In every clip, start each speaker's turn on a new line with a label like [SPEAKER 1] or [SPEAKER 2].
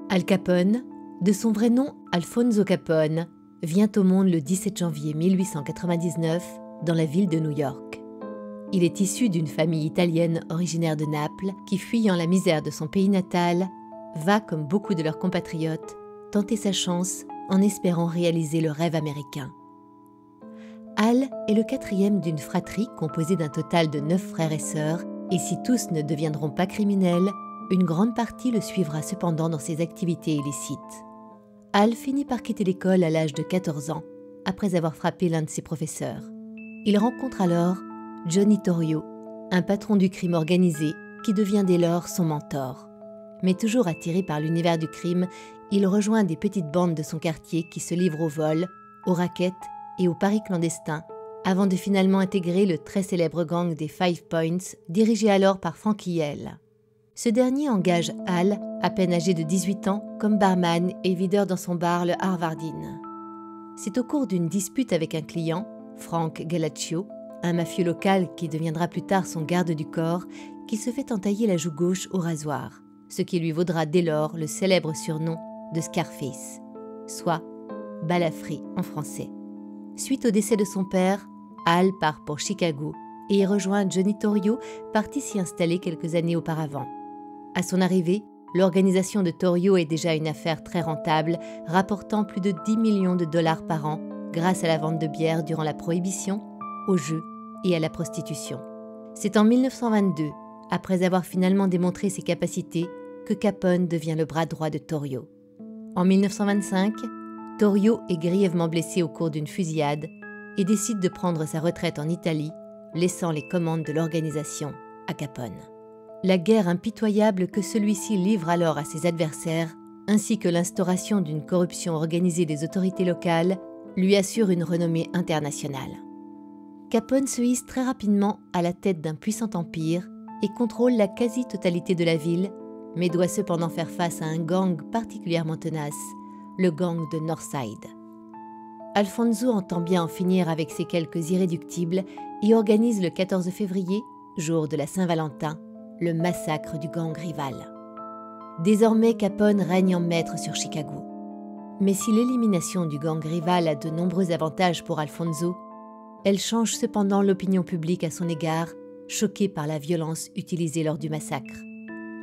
[SPEAKER 1] Al Capone, de son vrai nom Alfonso Capone, vient au monde le 17 janvier 1899 dans la ville de New York. Il est issu d'une famille italienne originaire de Naples qui, fuyant la misère de son pays natal, va, comme beaucoup de leurs compatriotes, tenter sa chance en espérant réaliser le rêve américain. Al est le quatrième d'une fratrie composée d'un total de 9 frères et sœurs, et si tous ne deviendront pas criminels, une grande partie le suivra cependant dans ses activités illicites. Al finit par quitter l'école à l'âge de 14 ans, après avoir frappé l'un de ses professeurs. Il rencontre alors Johnny Torrio, un patron du crime organisé qui devient dès lors son mentor. Mais toujours attiré par l'univers du crime, il rejoint des petites bandes de son quartier qui se livrent au vol, aux rackets et aux paris clandestins, avant de finalement intégrer le très célèbre gang des Five Points, dirigé alors par Frankie Yale. Ce dernier engage Al, à peine âgé de 18 ans, comme barman et videur dans son bar, le Harvard Inn. C'est au cours d'une dispute avec un client, Frank Galaccio, un mafieux local qui deviendra plus tard son garde du corps, qu'il se fait entailler la joue gauche au rasoir, ce qui lui vaudra dès lors le célèbre surnom de Scarface, soit balafré en français. Suite au décès de son père, Al part pour Chicago et y rejoint Johnny Torrio, parti s'y installer quelques années auparavant. À son arrivée, l'organisation de Torrio est déjà une affaire très rentable, rapportant plus de 10 millions de dollars par an grâce à la vente de bière durant la Prohibition, aux jeux et à la prostitution. C'est en 1922, après avoir finalement démontré ses capacités, que Capone devient le bras droit de Torrio. En 1925, Torrio est grièvement blessé au cours d'une fusillade et décide de prendre sa retraite en Italie, laissant les commandes de l'organisation à Capone. La guerre impitoyable que celui-ci livre alors à ses adversaires, ainsi que l'instauration d'une corruption organisée des autorités locales, lui assurent une renommée internationale. Capone se hisse très rapidement à la tête d'un puissant empire et contrôle la quasi-totalité de la ville, mais doit cependant faire face à un gang particulièrement tenace, le gang de Northside. Alfonso entend bien en finir avec ces quelques irréductibles et organise le 14 février, jour de la Saint-Valentin, le massacre du gang rival. Désormais, Capone règne en maître sur Chicago. Mais si l'élimination du gang rival a de nombreux avantages pour Alfonso, elle change cependant l'opinion publique à son égard, choquée par la violence utilisée lors du massacre.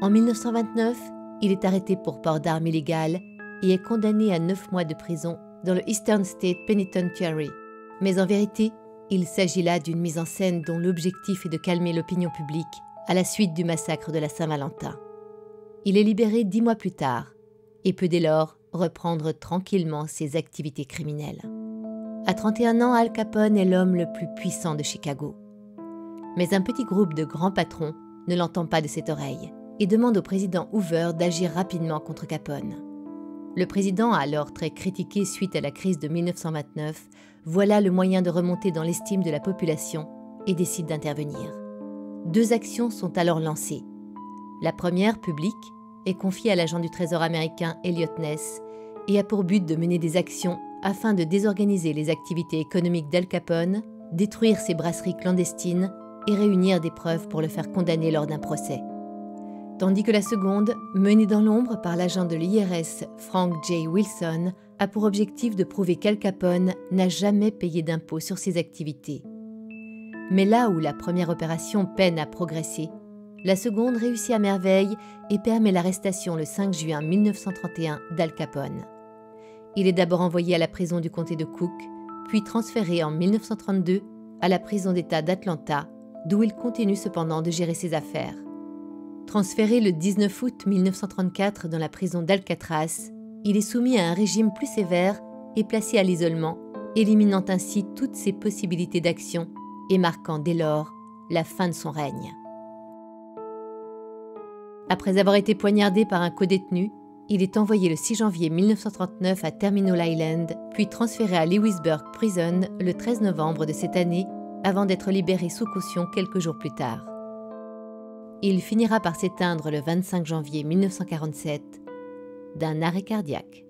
[SPEAKER 1] En 1929, il est arrêté pour port d'armes illégales et est condamné à 9 mois de prison dans le Eastern State Penitentiary. Mais en vérité, il s'agit là d'une mise en scène dont l'objectif est de calmer l'opinion publique à la suite du massacre de la Saint-Valentin. Il est libéré 10 mois plus tard et peut dès lors reprendre tranquillement ses activités criminelles. À 31 ans, Al Capone est l'homme le plus puissant de Chicago. Mais un petit groupe de grands patrons ne l'entend pas de cette oreille et demande au président Hoover d'agir rapidement contre Capone. Le président, alors très critiqué suite à la crise de 1929, voit là le moyen de remonter dans l'estime de la population et décide d'intervenir. 2 actions sont alors lancées. La première, publique, est confiée à l'agent du Trésor américain Elliot Ness et a pour but de mener des actions afin de désorganiser les activités économiques d'Al Capone, détruire ses brasseries clandestines et réunir des preuves pour le faire condamner lors d'un procès. Tandis que la seconde, menée dans l'ombre par l'agent de l'IRS Frank J. Wilson, a pour objectif de prouver qu'Al Capone n'a jamais payé d'impôts sur ses activités. Mais là où la première opération peine à progresser, la seconde réussit à merveille et permet l'arrestation le 5 juin 1931 d'Al Capone. Il est d'abord envoyé à la prison du comté de Cook, puis transféré en 1932 à la prison d'État d'Atlanta, d'où il continue cependant de gérer ses affaires. Transféré le 19 août 1934 dans la prison d'Alcatraz, il est soumis à un régime plus sévère et placé à l'isolement, éliminant ainsi toutes ses possibilités d'action et marquant dès lors la fin de son règne. Après avoir été poignardé par un codétenu, il est envoyé le 6 janvier 1939 à Terminal Island, puis transféré à Lewisburg Prison le 13 novembre de cette année, avant d'être libéré sous caution quelques jours plus tard. Il finira par s'éteindre le 25 janvier 1947 d'un arrêt cardiaque.